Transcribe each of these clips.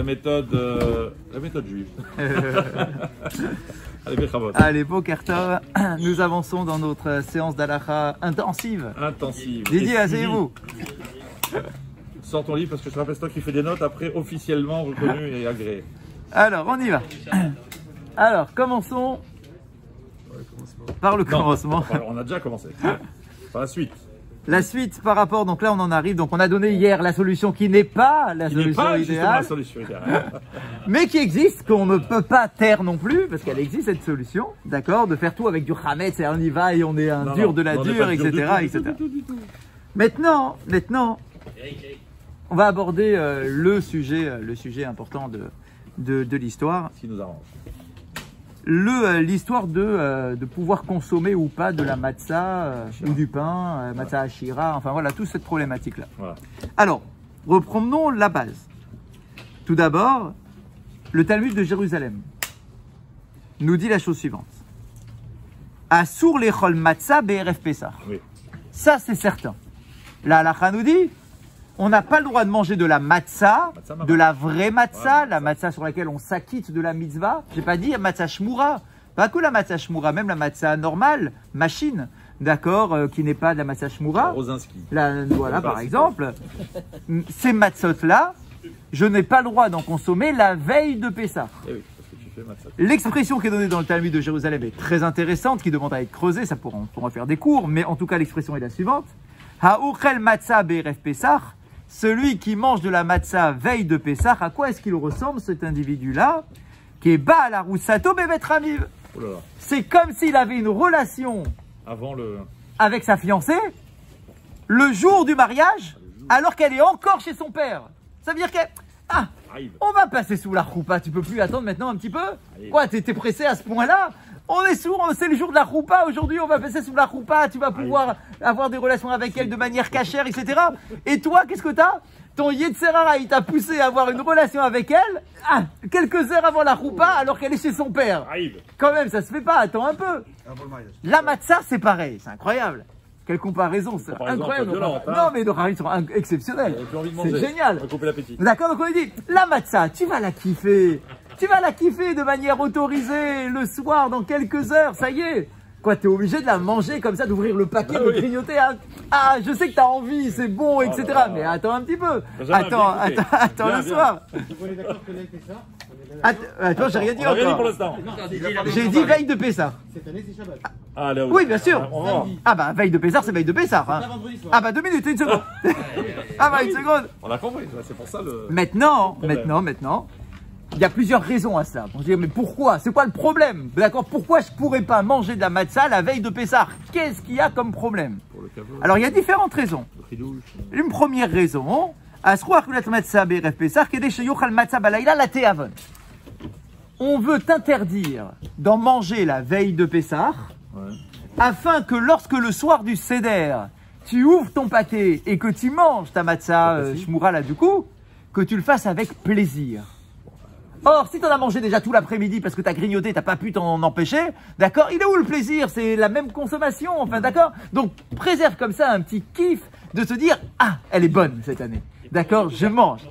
la méthode juive. Allez, Bechavot. Allez, Boker Tov, nous avançons dans notre séance d'Halacha intensive. Intensive. Didier, asseyez-vous. Sors ton livre parce que je te rappelle, c'est toi qui fais des notes après officiellement reconnues et agréées. Alors, on y va. Alors, commençons par le commencement. Enfin, on a déjà commencé. Par la suite. La suite par rapport, donc là on en arrive, donc on a donné hier la solution qui n'est pas la Qui n'est solution pas justement la idéale, solution idéale. mais qui existe, qu'on ne peut pas taire non plus, parce qu'elle existe cette solution, d'accord, de faire tout avec du Hametz et on y va et on est un dur de la dure, etc. Maintenant, on va aborder le sujet important de l'histoire. Ce qui nous arrange. L'histoire de pouvoir consommer ou pas de la matzah ou du pain, matzah ashira, enfin voilà, toute cette problématique-là. Voilà. Alors, reprenons la base. Tout d'abord, le Talmud de Jérusalem nous dit la chose suivante. Asur lechol matzah be'erev Pesach. Oui. Ça, c'est certain. La halakha nous dit, on n'a pas le droit de manger de la matzah, de la vraie matzah, la matzah sur laquelle on s'acquitte de la mitzvah. J'ai pas dit matzah shmura, pas que la matzah shmura, même la matzah normale, machine, d'accord, qui n'est pas de la matzah shmura. Rosinski. Voilà, par exemple, ces matzot-là, je n'ai pas le droit d'en consommer la veille de Pessah. Eh oui, parce que tu fais matzah. L'expression qui est donnée dans le Talmud de Jérusalem est très intéressante, qui demande à être creusée, ça on pourra faire des cours, mais en tout cas l'expression est la suivante. Ha'uchel matzah be'erev Pesach. Celui qui mange de la matzah veille de Pessah, à quoi est-ce qu'il ressemble cet individu-là? Qui est Baal Arusato Bevet Ramiv. Oh là là. C'est comme s'il avait une relation Avant le. avec sa fiancée le jour du mariage, alors qu'elle est encore chez son père. Ça veut dire qu'elle... Ah, Arrive. on va passer sous la roupa, tu peux plus attendre maintenant un petit peu? Allez. Quoi, t'es pressé à ce point-là? C'est le jour de la roupa aujourd'hui, on va passer sous la roupa, tu vas pouvoir avoir des relations avec elle de manière cachère, etc. Et toi, qu'est-ce que t'as? Ton Yetzerara, il t'a poussé à avoir une relation avec elle, quelques heures avant la roupa, alors qu'elle est chez son père. Arrive. Quand même, ça se fait pas, attends un peu. La matzah, c'est pareil, c'est incroyable. Quelle comparaison, c'est Comparaison incroyable. un peu violente, hein. Non, mais nos raris sont exceptionnels. J'ai plus envie de C'est manger. génial. On va couper l'appétit. D'accord, donc on lui dit, la matzah, tu vas la kiffer. Tu vas la kiffer de manière autorisée le soir, dans quelques heures, ça y est. Quoi, t'es obligé de la manger comme ça, d'ouvrir le paquet, de grignoter. Ah, je sais que t'as envie, c'est bon, etc. là là. Mais attends un petit peu. Benjamin, Attends viens, le viens. soir. On est d'accord que l'année ça? Attends, j'ai rien dit On a rien dit pour encore. l'instant. J'ai dit veille de Pessah. Cette année, c'est Shabbat. Ah, là, Oui, bien sûr. On va voir. Ah bah, veille de Pessah, c'est veille de Pessah. Hein. Pas vendredi soir. Ah bah, 2 minutes, une seconde. Ah bah, une seconde. On a compris, c'est pour ça le. Maintenant, il y a plusieurs raisons à ça. On se dit, mais pourquoi? C'est quoi le problème? D'accord? Pourquoi je pourrais pas manger de la matzah la veille de Pessah? Qu'est-ce qu'il y a comme problème? Pour le caveau, Alors, il y a différentes raisons. le tridouche. Une première raison, on veut t'interdire d'en manger la veille de Pessah, Ouais. afin que lorsque le soir du Seder, tu ouvres ton paquet et que tu manges ta matzah shmura là du coup, que tu le fasses avec plaisir. Or, si tu en as mangé déjà tout l'après-midi parce que tu as grignoté, tu pas pu t'en empêcher, d'accord, il est où le plaisir? C'est la même consommation, enfin, d'accord? Donc, préserve comme ça un petit kiff de se dire, ah, elle est bonne cette année. D'accord, je mange.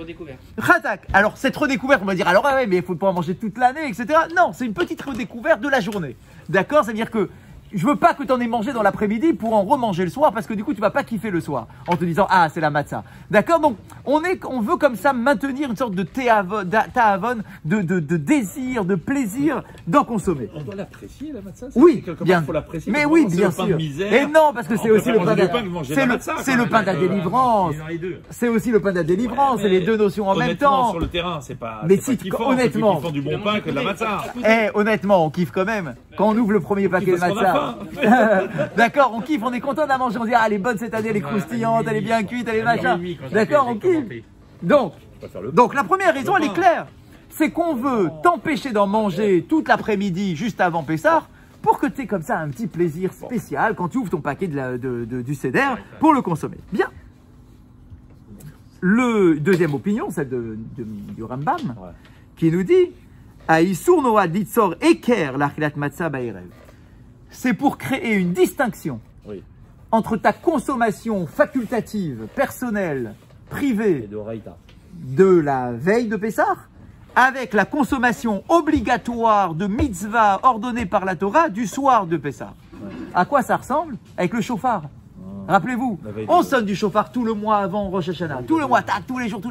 Khatak. Alors, cette redécouverte, on va dire, alors, ah ouais, mais il faut pas en manger toute l'année, etc. Non, c'est une petite redécouverte de la journée. D'accord? C'est-à-dire que je veux pas que tu en aies mangé dans l'après-midi pour en remanger le soir, parce que du coup, tu vas pas kiffer le soir en te disant, ah, c'est la matzah. D'accord? Donc, on veut comme ça maintenir une sorte de ta'avon, de désir, de plaisir d'en consommer. On doit l'apprécier la matzah? Oui, bien. Il faut l'apprécier. Mais parce oui, que bien c'est le pain sûr. de misère. Et non, parce que c'est On aussi peut le pas pain manger du pain que manger de la matzah, c'est le pain de la délivrance. Il y en a les deux. C'est aussi le pain de la délivrance, c'est les deux notions en même Honnêtement, temps. sur le terrain, c'est pas. Mais c'est si, pas kiffant, honnêtement. c'est plus kiffant du bon pain que de la matzah. Honnêtement, on kiffe quand même. Quand on ouvre le premier paquet de parce qu'on a matzah. D'accord, on kiffe, on est content de la manger. On dit, ah, elle est bonne cette année, elle est croustillante, elle est bien cuite, elle est machin. D'accord, on kiffe. Donc, la première raison, elle est claire. C'est qu'on veut t'empêcher d'en manger toute l'après-midi, juste avant Pessah, pour que tu aies comme ça un petit plaisir spécial quand tu ouvres ton paquet du Seder pour le consommer. Bien. Le deuxième opinion, celle du Rambam, qui nous dit Aïsour Noa Ditzor Eker l'Achilat Matzah Ba'erev. C'est pour créer une distinction entre ta consommation facultative, personnelle, privée Et de Raïta. de la veille de Pessah avec la consommation obligatoire de mitzvah ordonnée par la Torah du soir de Pessah. À quoi ça ressemble? Avec le chauffard. Rappelez-vous, on sonne du chauffard tout le mois avant Rosh Hashanah. Tout le mois, tac, tous les jours,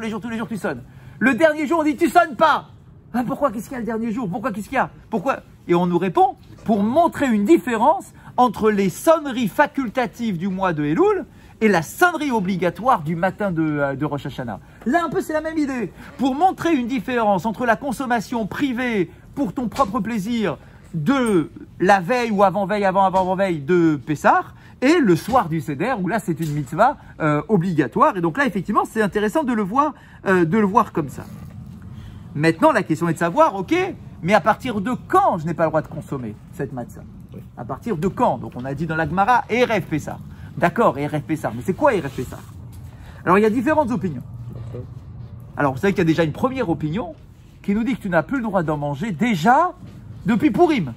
tu sonnes. Le dernier jour, on dit, tu sonnes pas. Ah, pourquoi? Qu'est-ce qu'il y a le dernier jour? Pourquoi? Qu'est-ce qu'il y a? Pourquoi? Et on nous répond, pour montrer une différence entre les sonneries facultatives du mois de Elul et la sonnerie obligatoire du matin de Rosh Hashanah. Là, un peu, c'est la même idée. Pour montrer une différence entre la consommation privée pour ton propre plaisir de la veille ou avant-veille de Pessah et le soir du Seder, où là, c'est une mitzvah obligatoire. Et donc là, effectivement, c'est intéressant de le voir comme ça. Maintenant, la question est de savoir, ok, mais à partir de quand je n'ai pas le droit de consommer cette matzah? À partir de quand? Donc on a dit dans la Gemara, Erev Pessah. D'accord, Erev Pessah. Mais c'est quoi Erev Pessah? Alors il y a différentes opinions. Alors vous savez qu'il y a déjà une première opinion qui nous dit que tu n'as plus le droit d'en manger déjà depuis Purim.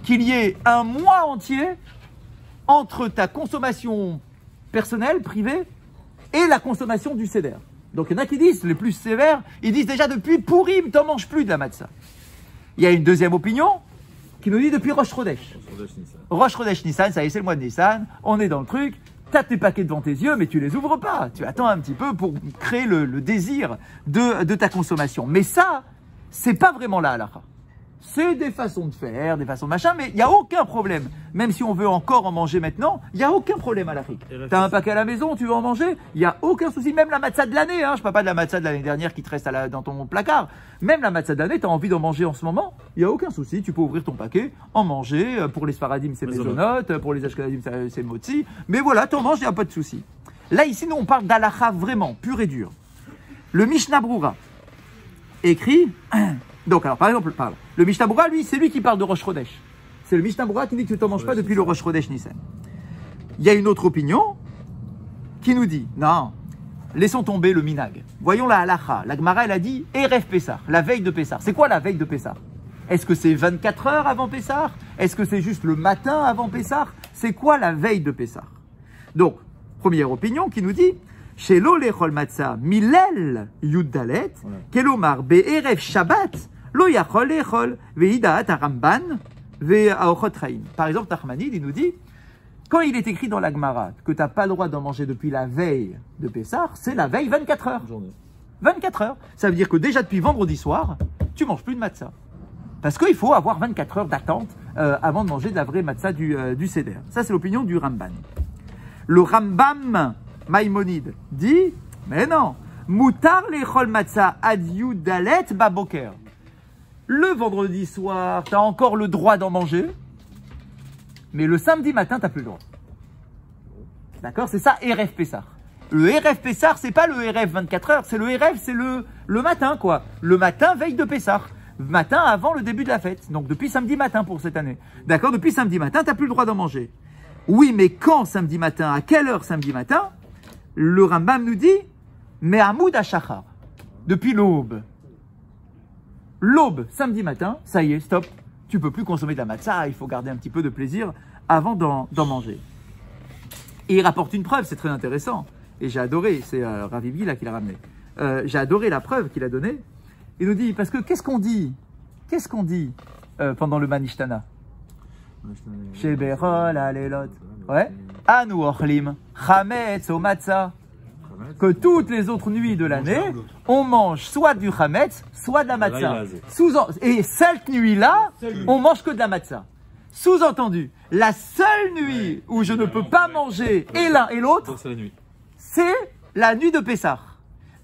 Qu'il y ait un mois entier entre ta consommation personnelle, privée, et la consommation du Seder. Donc il y en a qui disent, les plus sévères, ils disent déjà depuis Purim, tu n'en manges plus de la matzah. Il y a une deuxième opinion qui nous dit depuis Rosh Chodesh. Rosh Chodesh Nissan, ça y est, c'est le mois de Nissan, on est dans le truc, tu as tes paquets devant tes yeux, mais tu les ouvres pas. Tu attends un petit peu pour créer le désir de ta consommation. Mais ça, c'est pas vraiment la halakha. C'est des façons de faire, des façons de machin, mais il n'y a aucun problème. Même si on veut encore en manger maintenant, il n'y a aucun problème à l'Afrique. Tu as un paquet à la maison, tu veux en manger, il n'y a aucun souci. Même la matzah de l'année, je ne parle pas de la matzah de l'année dernière qui te reste dans ton placard. Même la matzah de l'année, tu as envie d'en manger en ce moment, il n'y a aucun souci. Tu peux ouvrir ton paquet, en manger. Pour les Sfaradim, c'est Mezonot, pour les Ashkenazim, c'est Motzi. Mais voilà, tu en manges, il n'y a pas de souci. Là, ici, nous, on parle d'halakha vraiment, pur et dur. Le Mishnah Brura écrit... Donc, alors, par exemple, le Mishnah Brura, lui, c'est lui qui parle de Rosh Chodesh. C'est le Mishnah Brura qui dit que tu t'en manges pas depuis le Rosh Chodesh Nissan. Il y a une autre opinion qui nous dit, non, laissons tomber le minag. Voyons la halacha. La Gemara, elle a dit, Erev Pessah, la veille de Pessah. C'est quoi la veille de Pessah? Est-ce que c'est 24 heures avant Pessah? Est-ce que c'est juste le matin avant Pessah? C'est quoi la veille de Pessah? Donc, première opinion qui nous dit, Shelo lechol matzah milel yuddalet, kelomar be'erev Shabbat, lo yachol lechol ve'idaat haramban ve'aochot chaim. Par exemple, Nachmanide, il nous dit, quand il est écrit dans la Gemara que tu n'as pas le droit d'en manger depuis la veille de Pessah, c'est la veille 24 heures. 24 heures. Ça veut dire que déjà depuis vendredi soir, tu manges plus de matzah. Parce qu'il faut avoir 24 heures d'attente avant de manger de la vraie matzah du Seder. Ça, c'est l'opinion du Ramban. Le Rambam Maïmonide dit, mais non, Moutar lechol matzah ad yudalet baboker. Le vendredi soir, tu as encore le droit d'en manger, mais le samedi matin, tu n'as plus le droit. D'accord? C'est ça, Erev Pessah. Le Erev Pessah, c'est pas le Erev 24 heures, c'est le Erev, c'est le matin, quoi. Le matin, veille de Pessah. Matin avant le début de la fête. Donc depuis samedi matin pour cette année. D'accord? Depuis samedi matin, tu n'as plus le droit d'en manger. Oui, mais quand samedi matin? À quelle heure samedi matin? Le Rambam nous dit, mais Hamoud Hashachar. Depuis l'aube. L'aube, samedi matin, ça y est, stop. Tu peux plus consommer de la matzah, il faut garder un petit peu de plaisir avant d'en manger. Et il rapporte une preuve, c'est très intéressant. Et j'ai adoré, c'est Rav Ivgi là qui l'a ramené. J'ai adoré la preuve qu'il a donnée. Il nous dit, parce que qu'est-ce qu'on dit pendant le Manishtana? Sheberol alelot. Ouais. Anu ochlim chametz o matzah. Que toutes les autres nuits de l'année, on mange soit du chametz, soit de la matzah. Et cette nuit-là, on mange que de la matzah. Sous-entendu, la seule nuit où je ne peux pas manger et l'un et l'autre, c'est la nuit de Pessah.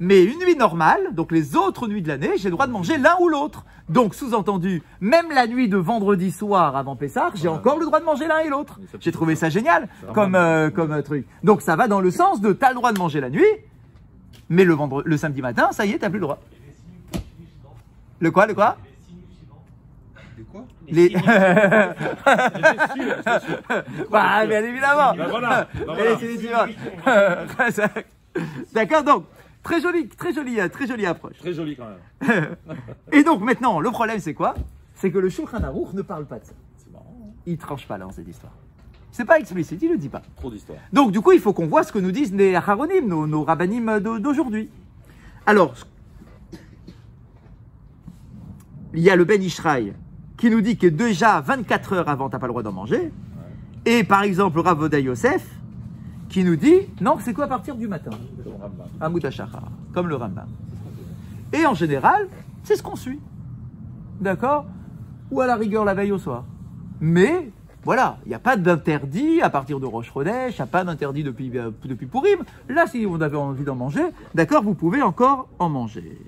Mais une nuit normale, donc les autres nuits de l'année, j'ai le droit de manger l'un ou l'autre. Donc, sous-entendu, même la nuit de vendredi soir avant Pessah, j'ai encore le droit de manger l'un et l'autre. J'ai trouvé ça génial comme truc. Donc, ça va dans le sens de t'as le droit de manger la nuit, mais le samedi matin, ça y est, t'as plus le droit. Le quoi? Les... bah, bien évidemment. D'accord, donc. Très jolie approche. Très jolie quand même. Et donc maintenant, le problème c'est quoi? C'est que le Shulchan Aruch ne parle pas de ça. C'est marrant. Il tranche pas là dans cette histoire. C'est pas explicite, il le dit pas. Trop d'histoire. Donc du coup, il faut qu'on voit ce que nous disent les Acharonim, nos rabbanim d'aujourd'hui. Alors, il y a le Ben Ishraï qui nous dit que déjà 24 heures avant, tu n'as pas le droit d'en manger. Et par exemple, le Rav Vodai Yosef qui nous dit, non, c'est quoi à partir du matin? Amud HaShachar, comme le Rambam. Et en général, c'est ce qu'on suit. D'accord? Ou à la rigueur la veille au soir. Mais, voilà, il n'y a pas d'interdit à partir de Rosh Chodesh, il n'y a pas d'interdit depuis Purim. Là, si vous avez envie d'en manger, d'accord, vous pouvez encore en manger.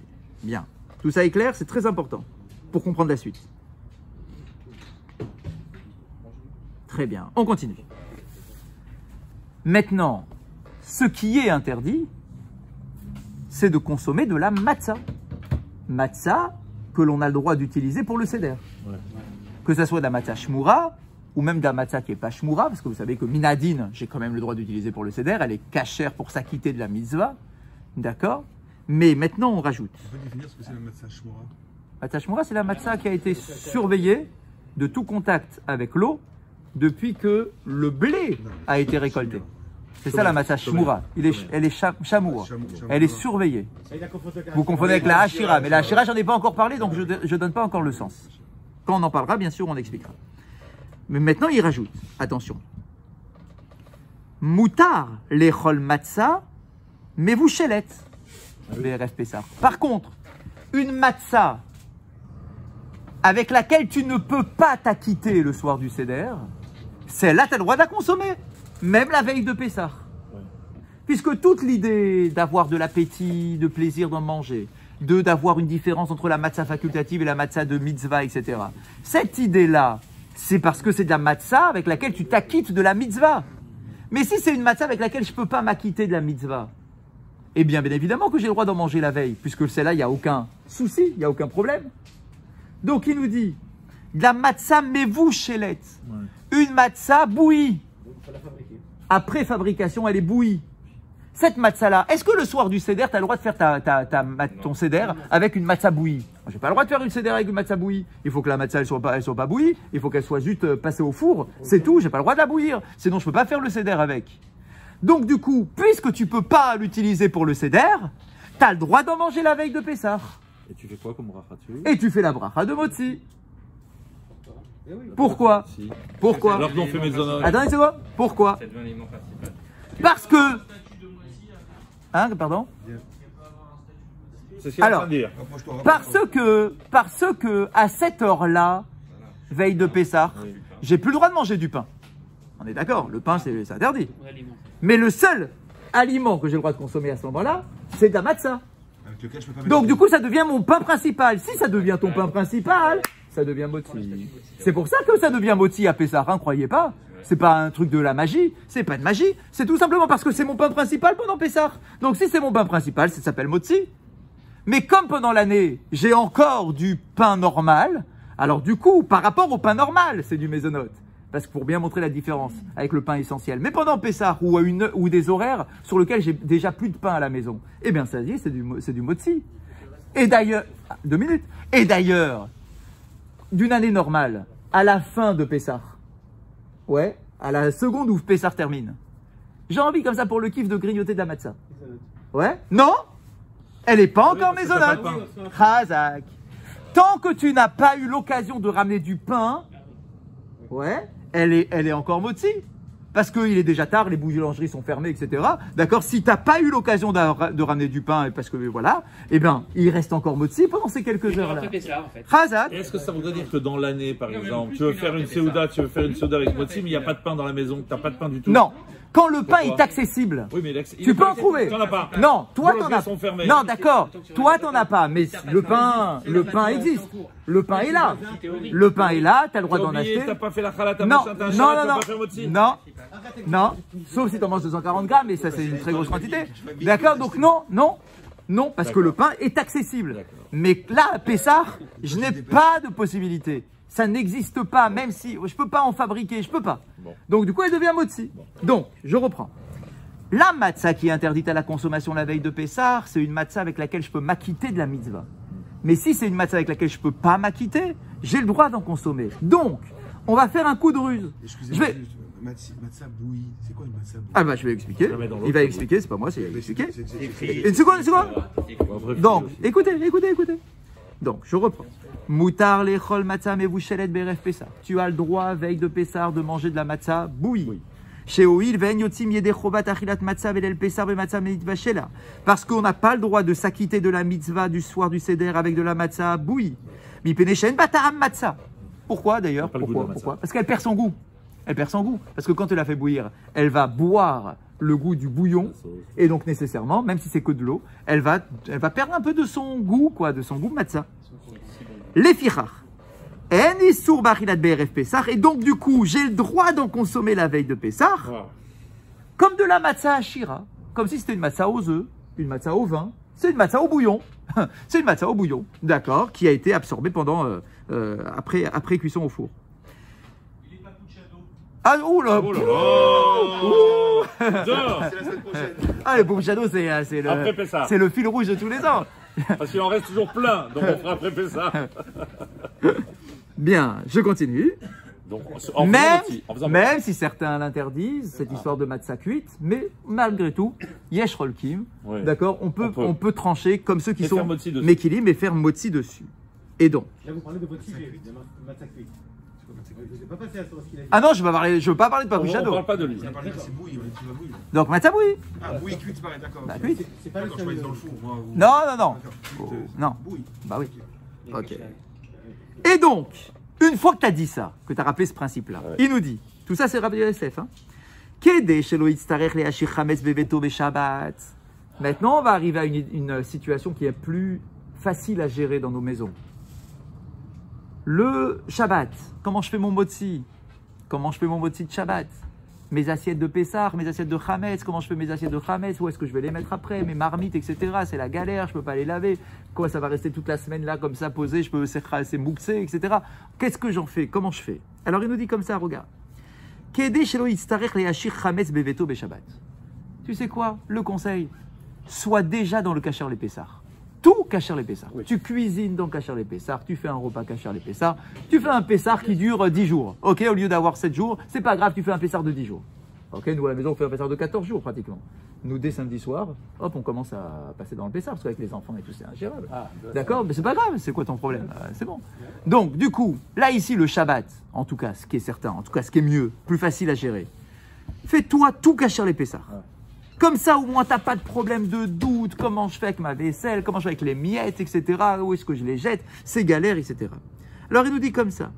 Bien. Tout ça est clair, c'est très important pour comprendre la suite. Très bien, on continue. Maintenant, ce qui est interdit, c'est de consommer de la matzah. Matzah que l'on a le droit d'utiliser pour le seder. Ouais. Que ce soit de la matzah shmura, ou même de la matzah qui n'est pas shmura, parce que vous savez que minadine, j'ai quand même le droit d'utiliser pour le seder, elle est cachère pour s'acquitter de la mitzvah. D'accord? Mais maintenant, on rajoute. On peut définir ce que c'est la matzah shmura? Matzah shmura, c'est la matzah qui a été surveillée de tout contact avec l'eau depuis que le blé a été récolté. C'est ça la matzah shmura. Elle est chamoura. Elle est surveillée. Vous confondez avec la hashira. Mais la hashira, j'en ai pas encore parlé, donc je ne donne pas encore le sens. Quand on en parlera, bien sûr, on expliquera. Mais maintenant, il rajoute. Attention. Moutar lechol matzah, mais vous shelet. BRF Pessar. Par contre, une matzah avec laquelle tu ne peux pas t'acquitter le soir du seder, celle-là, tu as le droit de la consommer. Même la veille de Pessah. Ouais. Puisque toute l'idée d'avoir de l'appétit, de plaisir d'en manger, d'avoir une différence entre la matzah facultative et la matzah de mitzvah, etc. Cette idée-là, c'est parce que c'est de la matzah avec laquelle tu t'acquittes de la mitzvah. Mais si c'est une matzah avec laquelle je ne peux pas m'acquitter de la mitzvah, eh bien évidemment que j'ai le droit d'en manger la veille, puisque celle-là, il n'y a aucun souci, il n'y a aucun problème. Donc il nous dit, de la matzah mevou shelet, une matzah bouillie. Après fabrication, elle est bouillie. Cette matzah-là, est-ce que le soir du seder, tu as le droit de faire ton seder avec une matzah bouillie? Je n'ai pas le droit de faire une seder avec une matzah bouillie. Il faut que la matzah, elle soit pas bouillie. Il faut qu'elle soit juste passée au four. C'est tout, je n'ai pas le droit de la bouillir. Sinon, je ne peux pas faire le seder avec. Donc, du coup, puisque tu ne peux pas l'utiliser pour le seder, tu as le droit d'en manger la veille de Pessah. Et tu fais quoi comme bracha dessus? Et tu fais la bracha de motzi. Pourquoi? Pourquoi? Alors qu'on fait Mezzonot. Attendez, c'est quoi? Pourquoi? Parce que... Hein, pardon? C'est ce qu'il est en train de dire. Parce que à cette heure-là, veille de Pessah, j'ai plus le droit de manger du pain. On est d'accord, le pain c'est interdit. Mais le seul aliment que j'ai le droit de consommer à ce moment-là, c'est de la matzah. Donc du coup, ça devient mon pain principal. Si ça devient ton pain principal, ça devient motzi. C'est pour ça que ça devient motzi à Pessah, hein, croyez pas. C'est pas un truc de la magie, c'est pas de magie. C'est tout simplement parce que c'est mon pain principal pendant Pessah. Donc si c'est mon pain principal, ça s'appelle motzi. Mais comme pendant l'année, j'ai encore du pain normal, alors du coup, par rapport au pain normal, c'est du mésonote. Parce que pour bien montrer la différence avec le pain essentiel. Mais pendant Pessah ou des horaires sur lesquels j'ai déjà plus de pain à la maison, eh bien ça y est, c'est du motzi. Et d'ailleurs, 2 minutes. Et d'ailleurs, d'une année normale, à la fin de Pessah, ouais, à la seconde où Pessah termine, j'ai envie comme ça pour le kiff de grignoter de la matzah. Ouais? Non? Elle n'est pas encore mésonote. Chazak. Tant que tu n'as pas eu l'occasion de ramener du pain, ouais, elle est encore motzi. Parce qu'il est déjà tard, les boulangeries sont fermées, etc. D'accord? Si tu n'as pas eu l'occasion de ramener du pain, parce que voilà, eh bien, il reste encore motzi pendant ces quelques heures-là. Chazak. Est-ce que ça voudrait dire que dans l'année, par exemple, tu veux faire une séouda, avec motzi, mais il n'y a pas de pain dans la maison, tu n'as pas de pain du tout? Non. Quand le pain est accessible, oui, mais tu peux en trouver. T'en as pas. Non, toi t'en as. Non, d'accord. Toi t'en as pas, mais le pain existe. Le pain est là. Le pain est là. T'as le droit d'en acheter. T'as pas fait la chalata, non, non. Sauf si t'en manges 240 grammes, et ça c'est une très grosse quantité. D'accord. Donc non, parce que le pain est accessible. Mais là, à Pessah, je n'ai pas de possibilité. Ça n'existe pas, même si je peux pas en fabriquer, je peux pas. Bon. Donc du coup, elle devient motzi. Bon. Donc, je reprends. La matzah qui est interdite à la consommation la veille de Pessah, c'est une matzah avec laquelle je peux m'acquitter de la mitzvah. Mais si c'est une matzah avec laquelle je peux pas m'acquitter, j'ai le droit d'en consommer. Donc, on va faire un coup de ruse. Excusez-moi, matzah bouillie, c'est quoi une matzah bouillie? Ah bah je vais expliquer. Il va expliquer, c'est pas moi, c'est expliquer. Une seconde. Donc, écoutez. Donc, je reprends. Moutar lechol matzah mevushelet beref Pessah. Tu as le droit, veille de Pessah, de manger de la matzah bouillie. Chez Oil, vein yotzim yedei chovat achilat matzah velel Pessah bematzah meitvashela. Parce qu'on n'a pas le droit de s'acquitter de la mitzvah du soir du seder avec de la matzah bouillie. Mipene shen bataram matzah. Pourquoi d'ailleurs? Pourquoi? Parce qu'elle perd son goût. Elle perd son goût. Parce que quand tu la fais bouillir, elle va boire le goût du bouillon. Et donc nécessairement, même si c'est que de l'eau, elle va perdre un peu de son goût, quoi, de son goût matzah. Les fichach. En isur bachilat be'erev Pessah. Et donc du coup, j'ai le droit d'en consommer la veille de Pessah. Comme de la matzah ashira. Comme si c'était une matzah aux œufs, une matzah au vin. C'est une matzah au bouillon. C'est une matzah au bouillon. D'accord, qui a été absorbée pendant, après cuisson au four. Ah, oh là, C'est la semaine prochaine. ah, le pauvre shadow, c'est Après Pessah. le fil rouge de tous les ans. Parce qu'il en reste toujours plein, donc on fera après ça. Bien, je continue. Donc, en faisant Même si certains l'interdisent, cette histoire de matzah cuite, mais malgré tout, yesh rolkim, Ouais. d'accord, on peut trancher comme ceux qui Et sont faire motzi dessus. mekilim et faire motzi dessus. Et donc, Là, vous parlez de votre sujet, de matzah cuite. Je n'ai pas passé à savoir ce qu'il a dit. ah non, je veux pas parler de on Papou ne Shadow. parle pas de lui. On a parlé, c'est bouilli, on a dit tu vas bouillir. Donc matzah bouillie. Ah, bouilli, cuite, c'est pareil, d'accord. Bah, ok. cuite. C'est pas le D'accord, je croyais seul. dans le four, moi. ou- Non, non, non. D'accord, cuite, Non. bouilli. Bah oui. Ok. Et donc, une fois que tu as dit ça, que tu as rappelé ce principe-là, Ouais. il nous dit, tout ça c'est Rabbi Yosef, hein. Kedé shelo yitztarech le'ashir chametz beveto beshabbat. Maintenant, on va arriver à une situation qui est plus facile à gérer dans nos maisons. Le Shabbat, comment je fais mon motzi? Comment je fais mon motzi de Shabbat? Mes assiettes de Pessah, mes assiettes de Chametz, comment je fais mes assiettes de Chametz? Où est-ce que je vais les mettre après? Mes marmites, etc. C'est la galère, je ne peux pas les laver. Quoi, ça va rester toute la semaine là, comme ça, posé, c'est mouxé, etc. Qu'est-ce que j'en fais? Comment je fais? Alors il nous dit comme ça, regarde. Kedé shelo yitztarech le'ashir chametz beveto beshabbat. Tu sais quoi? Le conseil, sois déjà dans le kasher les Pessah. Tout kasher les Pessah. Oui. Tu cuisines dans kasher les Pessah, tu fais un repas kasher les Pessah, tu fais un Pessah qui dure 10 jours. Ok, au lieu d'avoir 7 jours, c'est pas grave, tu fais un Pessah de 10 jours. Ok, nous à la maison on fait un Pessah de 14 jours pratiquement. Nous dès samedi soir, hop, on commence à passer dans le Pessah parce qu'avec les enfants et tout c'est ingérable. D'accord, mais c'est pas grave, c'est quoi ton problème? C'est bon. Donc du coup, là ici le Shabbat, en tout cas ce qui est certain, en tout cas ce qui est mieux, plus facile à gérer. Fais-toi tout kasher les Pessah. Comme ça, au moins, tu n'as pas de problème de doute. Comment je fais avec ma vaisselle? Comment je fais avec les miettes, etc. Où est-ce que je les jette? C'est galère, etc. Alors, il nous dit comme ça.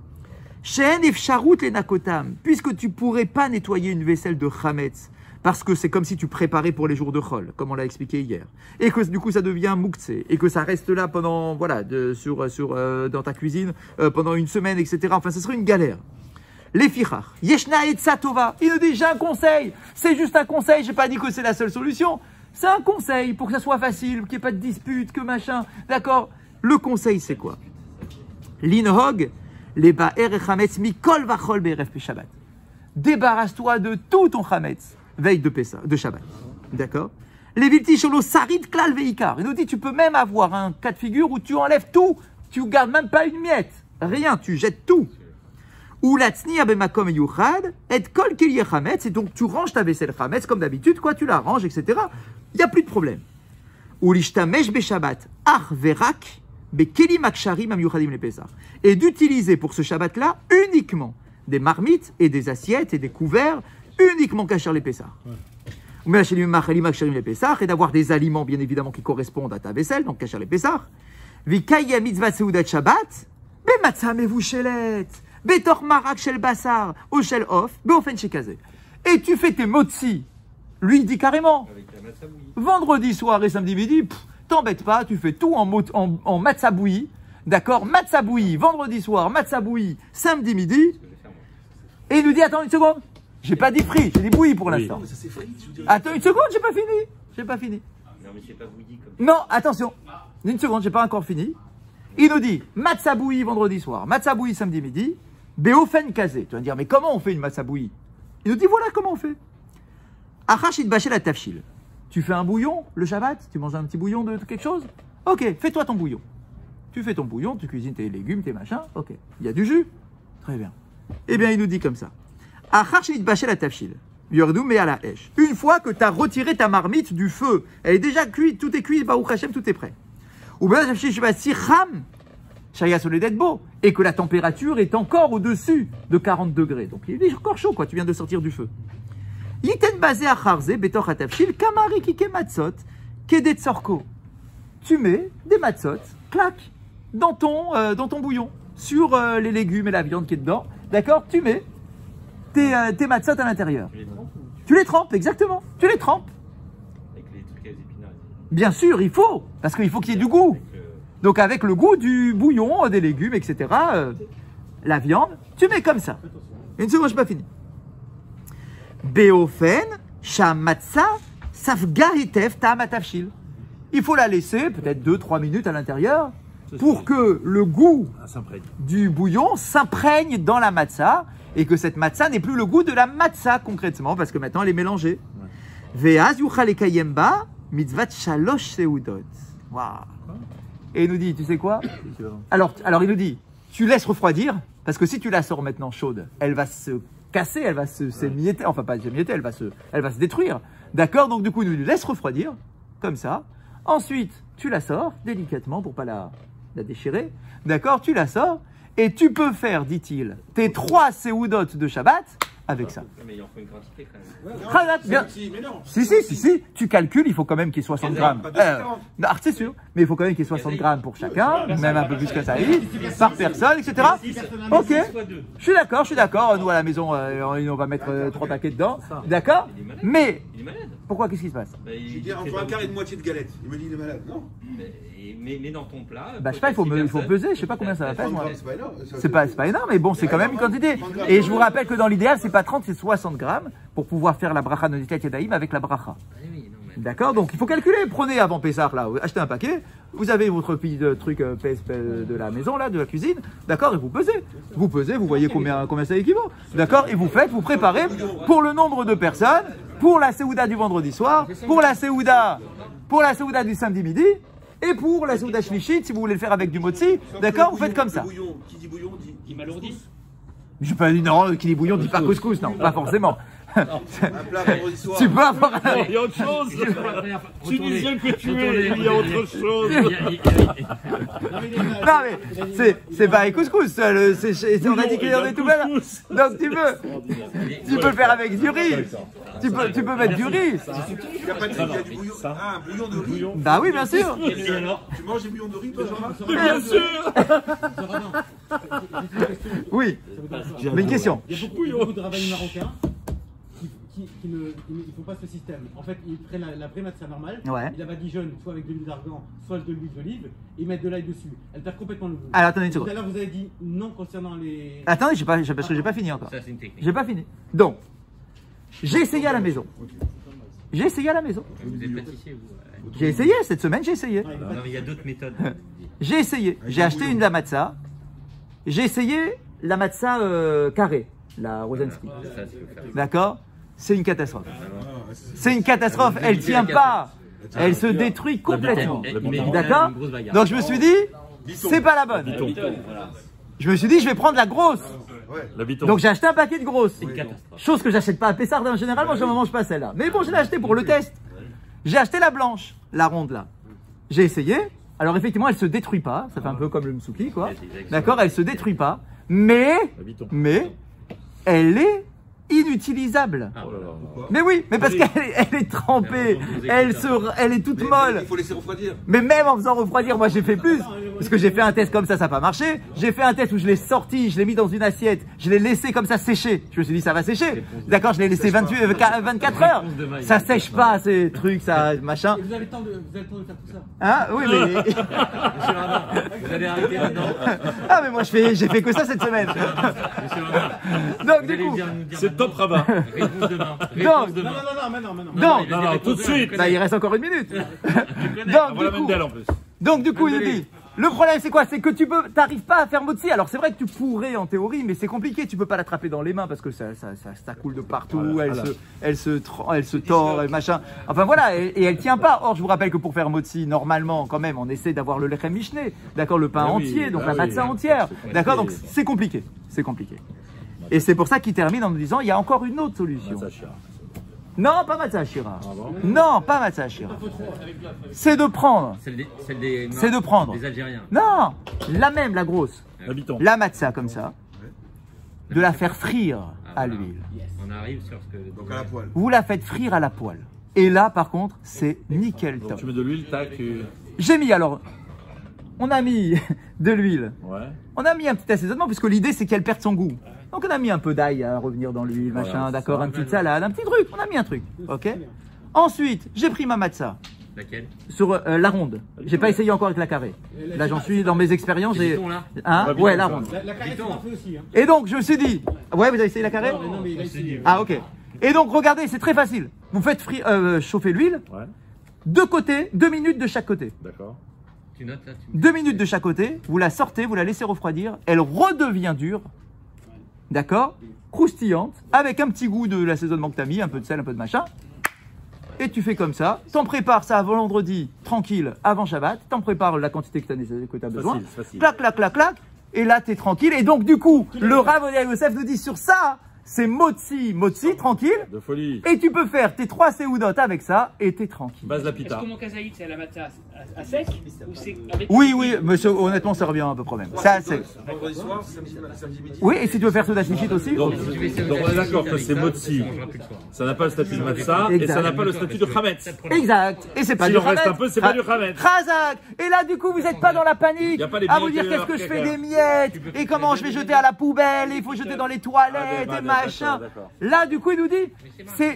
She'en efsharut le nakotam. Puisque tu ne pourrais pas nettoyer une vaisselle de chametz, parce que c'est comme si tu préparais pour les jours de chol, comme on l'a expliqué hier. Et que du coup, ça devient moukse. Et que ça reste là pendant, voilà, dans ta cuisine, pendant une semaine, etc. Enfin, ce serait une galère. Les fichach, yeshna et tova. Il nous dit, j'ai un conseil. C'est juste un conseil. J'ai pas dit que c'est la seule solution. C'est un conseil pour que ça soit facile, qu'il n'y ait pas de dispute, que machin. D'accord? Le conseil, c'est quoi? L'inhog, les ba'er chametz mikol vachol be'erev Shabbat. Débarrasse-toi de tout ton chametz, veille de Pessah, de Shabbat. D'accord? Les vilti sholo sarit klal veikar. Il nous dit, tu peux même avoir un cas de figure où tu enlèves tout. Tu gardes même pas une miette. Rien, tu jettes tout. Ou l'atsni abemakom yuchad, et kol kili chametz, et donc tu ranges ta vaisselle chametz comme d'habitude, quoi, tu la ranges, etc. Il n'y a plus de problème. Ou l'ishtamesh beshabbat, ach verak, bekeli maksharim amyuchadim le Pessah. Et d'utiliser pour ce Shabbat-là uniquement des marmites et des assiettes et des couverts, uniquement kasher les Pessah. Ou me'achelim machalim maksharim le Pessah, et d'avoir des aliments, bien évidemment, qui correspondent à ta vaisselle, donc kasher les Pessah. Vikaya mitzvah seudat Shabbat, bematzah mevushelet. Betor marak shel basar, au shel off, beofen shekazé. Et tu fais tes motzi. Lui, il dit carrément. Vendredi soir et samedi midi, t'embête pas, tu fais tout en matzah bouillie. D'accord? Matzah bouillie, vendredi soir, matzah bouillie, samedi midi. Et il nous dit, attends une seconde. J'ai pas dit frit, j'ai dit bouillie pour l'instant. Ça c'est frites, je veux dire. Attends une seconde, j'ai pas fini. J'ai pas fini. Non, mais c'est pas bouilli comme Non, attention. Une seconde, j'ai pas encore fini. Il nous dit, matzah bouillie vendredi soir, matzah bouillie samedi midi, beofen kazé. Tu vas me dire, mais comment on fait une matzah bouillie? Il nous dit, voilà comment on fait. Achashit bachel la tafshil. Tu fais un bouillon, le Shabbat, tu manges un petit bouillon de quelque chose? Ok, fais-toi ton bouillon. Tu fais ton bouillon, tu cuisines tes légumes, tes machins, ok. Il y a du jus? Très bien. Eh bien, il nous dit comme ça. Achashit bachel la tafshil. Yordou mais à la hèche. Une fois que tu as retiré ta marmite du feu, elle est déjà cuite, tout est cuit, Baruch Hashem, tout est prêt. Ou bien, si Shaya Soledad Bo, et que la température est encore au-dessus de 40 degrés. Donc il est encore chaud, quoi, tu viens de sortir du feu. Yiten basé à Kharze, Betor Hatafshil, Kamari Kike Matzot, Kedet Sorko. Tu mets des matzot, clac, dans ton bouillon, sur les légumes et la viande qui est dedans. D'accord? Tu mets tes matzot à l'intérieur. Tu les trempes, exactement. Tu les trempes. Avec les trucs à épinards. Bien sûr, il faut, parce qu'il faut qu'il y ait du goût. Donc avec le goût du bouillon, des légumes, etc., la viande, tu mets comme ça. Une seconde, je n'ai pas fini. Beofen, shamatza, safga hitef ta'amatafshil. Il faut la laisser peut-être 2-3 minutes à l'intérieur pour que le goût du bouillon s'imprègne dans la matzah et que cette matzah n'ait plus le goût de la matzah concrètement parce que maintenant elle est mélangée. Ve'az yuchal ekayem ba mitzvat shalosh seudot. Waouh. Et il nous dit, tu sais quoi? Alors il nous dit, tu laisses refroidir, parce que si tu la sors maintenant chaude, elle va se casser, elle va s'émietter, enfin pas s'émietter, elle va se détruire. D'accord? Donc du coup, il nous dit, laisse refroidir, comme ça. Ensuite, tu la sors délicatement pour pas la déchirer. D'accord? Tu la sors, et tu peux faire, dit-il, tes 3 séoudotes de Shabbat avec ça. Mais il en faut une quantité quand même. Bien. Si, tu calcules, il faut quand même qu'il y ait 60 grammes. Non, c'est sûr, mais il faut quand même qu'il y ait 60 grammes pour chacun, même un peu plus que ça, par personne, etc. Ok, je suis d'accord, nous à la maison, on va mettre 3 paquets dedans, d'accord? Mais, Il est malade. pourquoi, qu'est-ce qui se passe? J'ai dit entre un quart et une moitié de galette. Il me dit il est malade, non? Mais dans ton plat. Bah, je sais pas, il faut peser, je sais pas combien ça va faire, moi. C'est pas énorme. C'est pas énorme, mais bon, c'est quand même une quantité. Et je vous rappelle que dans l'idéal, c'est pas 30, c'est 60 grammes pour pouvoir faire la bracha Noditat Yadayim avec la bracha. D'accord? Donc, il faut calculer. Prenez avant Pessah, là, achetez un paquet. Vous avez votre petit truc de la maison, là, de la cuisine. D'accord? Et vous pesez. Vous pesez, vous voyez combien ça équivaut. D'accord? Et vous préparez pour le nombre de personnes, pour la séouda du vendredi soir, pour la séouda du samedi midi, et pour la séouda shlichit, si vous voulez le faire avec du motzi. D'accord? Vous faites comme ça. Qui dit bouillon dit. Il m'alourdit. Je sais pas, non, qui dit bouillon dit pas couscous, non, pas forcément. Un plat vendredi soir. Tu peux avoir Il y a autre chose. Tunisien que tu es, il y a autre chose. Non mais c'est pas les couscous, on a dit qu'il y en avait tout là. Donc tu peux le faire avec du riz. Tu peux mettre du riz. Il n'y a pas de riz, il y a du bouillon. Ah, un bouillon de riz. Bah oui, bien sûr. Tu manges des bouillons de riz, toi, Jean-Marc? Bien sûr. Oui, mais une question. Il y a beaucoup de rabbins marocains qui ne font pas ce système. En fait, ils prennent la vraie matzah normale, Ouais. ils la badigeonnent soit avec de l'huile d'argan, soit de l'huile d'olive, et ils mettent de l'ail dessus. Elle perd complètement le goût. Alors attendez une Tout seconde. à l'heure, vous avez dit non concernant les... Attendez, parce que j'ai pas fini encore. Ça, c'est une technique. J'ai pas fini. Donc, j'ai essayé à la maison. Vous êtes pâtissier, vous. J'ai essayé cette semaine, j'ai essayé. Non, mais il y a d'autres méthodes. J'ai essayé. J'ai acheté une de la matzah. J'ai essayé la matzah carrée, la Rosensky. Ça, tu peux faire. D'accord? C'est une catastrophe. C'est une catastrophe. Elle tient pas. Elle se détruit complètement. D'accord? Donc je me suis dit, c'est pas la bonne. Je me suis dit, je vais prendre la grosse. Donc j'ai acheté un paquet de grosses. Chose que j'achète pas à Pessardin. Généralement, je ne mange pas celle-là. Mais bon, je l'ai acheté pour le test. J'ai acheté la blanche, la ronde là. J'ai essayé. Alors effectivement, elle se détruit pas. Ça fait un peu comme le msuki, quoi. D'accord? Elle se détruit pas. Mais elle est inutilisable. Mais oui, mais parce qu'elle est trempée, elle est toute molle. Il faut laisser refroidir. Mais même en faisant refroidir, moi j'ai fait plus. Parce que j'ai fait un test comme ça n'a pas marché. J'ai fait un test où je l'ai sorti, je l'ai mis dans une assiette, je l'ai laissé comme ça sécher. Je me suis dit ça va sécher. D'accord, je l'ai laissé 24 heures. Ça sèche pas ces trucs, ça machin. Et vous avez le temps de faire tout ça. Hein? Oui, mais. Vous allez arrêter maintenant. Ah, mais moi j'ai fait que ça cette semaine. Donc du coup. C'est top rabbin. Réponse demain. Donc, Non, tout de suite. bah, il reste encore une minute. On va la mettre d'elle en plus. Donc du coup, il nous dit, le problème c'est quoi? C'est que t'arrives pas à faire motzi. Alors c'est vrai que tu pourrais en théorie, mais c'est compliqué. Tu peux pas l'attraper dans les mains parce que ça coule de partout. Voilà. Elle se tord, et machin. Enfin voilà, et elle tient pas. Or je vous rappelle que pour faire motzi, normalement quand même, on essaie d'avoir le lechem mishné, d'accord, le pain entier, donc la matzah entière, d'accord. Donc c'est compliqué, c'est compliqué. Et c'est pour ça qu'il termine en nous disant, il y a encore une autre solution. Non, pas matzah ashira. Ah bon? Non, pas matzah ashira. C'est de prendre. Celle des C'est de prendre. des Algériens. Non, la même, la grosse. Habitons. La matzah comme ça. De la faire frire à voilà. l'huile. On arrive sur ce que. Donc à la poêle. Vous la faites frire à la poêle. Et là, par contre, c'est nickel Donc top. tu mets de l'huile, tac. J'ai mis alors. On a mis de l'huile. Ouais. On a mis un petit assaisonnement puisque l'idée c'est qu'elle perde son goût. Donc on a mis un peu d'ail à revenir dans l'huile, Voilà, machin, c'est d'accord, ça. un petit salade, un petit truc. On a mis un truc, ok. Ensuite, j'ai pris ma matzah Laquelle? sur la ronde. J'ai pas essayé encore avec la carrée. Là j'en suis dans mes expériences. Les J'ai pitons, là. hein, ouais, la ronde. La carré, c'est parfait aussi. Hein. Et donc je me suis dit, ouais, vous avez essayé la carrée? Non, mais il a essayé. Ah ok. Et donc regardez, c'est très facile. Vous faites chauffer l'huile, Ouais. deux côtés, 2 minutes de chaque côté. D'accord. Tu notes là tu... 2 minutes de chaque côté, vous la sortez, vous la laissez refroidir, elle redevient dure, d'accord, croustillante, avec un petit goût de l'assaisonnement que tu as mis, un peu de sel, un peu de machin, et tu fais comme ça, t'en prépares ça avant vendredi, tranquille, avant Shabbat, t'en prépares la quantité que tu as besoin, Facile, facile. clac, clac, clac, clac, et là t'es tranquille, et donc du coup, le Rav Odia Yosef nous dit sur ça, c'est motzi, tranquille, De folie. et tu peux faire tes 3 séoudotes avec ça, et t'es tranquille. Base la Est-ce pita. que mon kazaïd c'est à la matzah à sec ou c'est avec Oui, oui, monsieur, honnêtement, ça revient à peu près même. Ça, c'est... Vendredi soir, samedi midi. Oui, et si tu veux faire Souda Shlichit aussi. Donc, Si tu fais ça donc on est d'accord que c'est motzi. ça mangera plus le soir. Ça n'a pas le statut de matzah et Exact. ça n'a pas le statut de chametz. Exact. Et c'est pas S'il du en reste Hametz. un peu, c'est pas du Hametz. Khazak. Et là, du coup, vous n'êtes pas dans la panique. Y a pas les À vous dire miettes, qu'est-ce que je fais quelqu'un. des miettes et comment je vais jeter à la poubelle. Et il faut jeter dans les toilettes Ah, et d'accord, machin. d'accord. Là, du coup, il nous dit,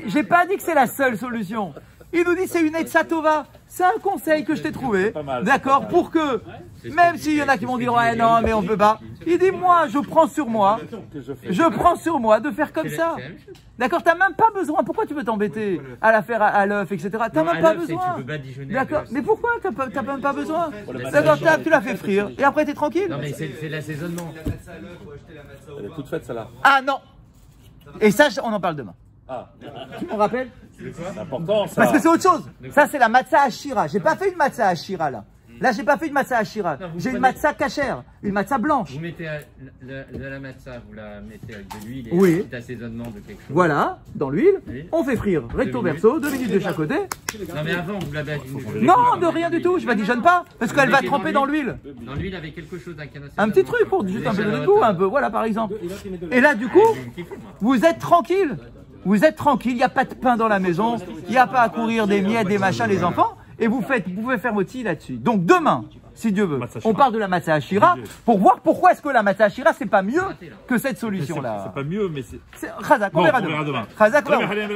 j'ai pas dit que c'est la seule solution. Il nous dit c'est une Etza Tova. C'est un conseil que je t'ai trouvé. pas mal, D'accord, c'est pas pour que, C'est ce même que s'il y en a qui c'est vont ce dire que ouais dit non Léo. mais on peut pas. Il dit moi je prends sur moi. Que je fais. Je prends sur moi de faire comme C'est ça. la même chose. D'accord, t'as même pas besoin. Pourquoi tu veux t'embêter à la faire à l'œuf, etc. T'as Non, même à pas l'œuf, c'est que besoin. tu peux badigeonner D'accord, avec mais pourquoi t'as même pas besoin? la D'accord, matzah. tu la fais frire et après t'es tranquille. Non mais c'est l'assaisonnement. Elle est toute faite, celle-là. Ah non. Et ça, on en parle demain. Ah, Tu m'en rappelles? c'est important ça. Parce que c'est autre chose. Ça, c'est la matzah ashira. J'ai pas fait une matzah ashira là. Là, j'ai pas fait une matzah ashira. Non, vous J'ai une prenez- matzah cachère, une matzah blanche. Vous mettez la matzah, vous la mettez avec de l'huile et Oui. un petit assaisonnement de quelque chose. Voilà, dans l'huile. Oui. On fait frire recto verso, 2 minutes de chaque côté. Non mais avant vous la badigeonnez. Non, de rien du tout. Je badigeonne pas parce qu'elle va Mettez dans tremper dans l'huile. Dans l'huile avec quelque chose d'un canard. Un petit truc pour juste un peu de goût, un peu. Voilà, par exemple. Et l'autre, il met de Et là, du coup, moi. vous êtes tranquille. Vous êtes tranquille. Il n'y a pas de pain dans la maison. Il n'y a pas à courir des miettes, des machins, les enfants. Et vous pouvez faire votre là-dessus. Donc demain, si Dieu veut, Matzah on Shira. parle de la matzah ashira pour voir pourquoi est-ce que la matzah ashira c'est pas mieux que cette Mais solution-là. c'est pas mieux, mais c'est. Khazak, on Bon, verra on verra demain. demain. Khazak, on verra. Très bien,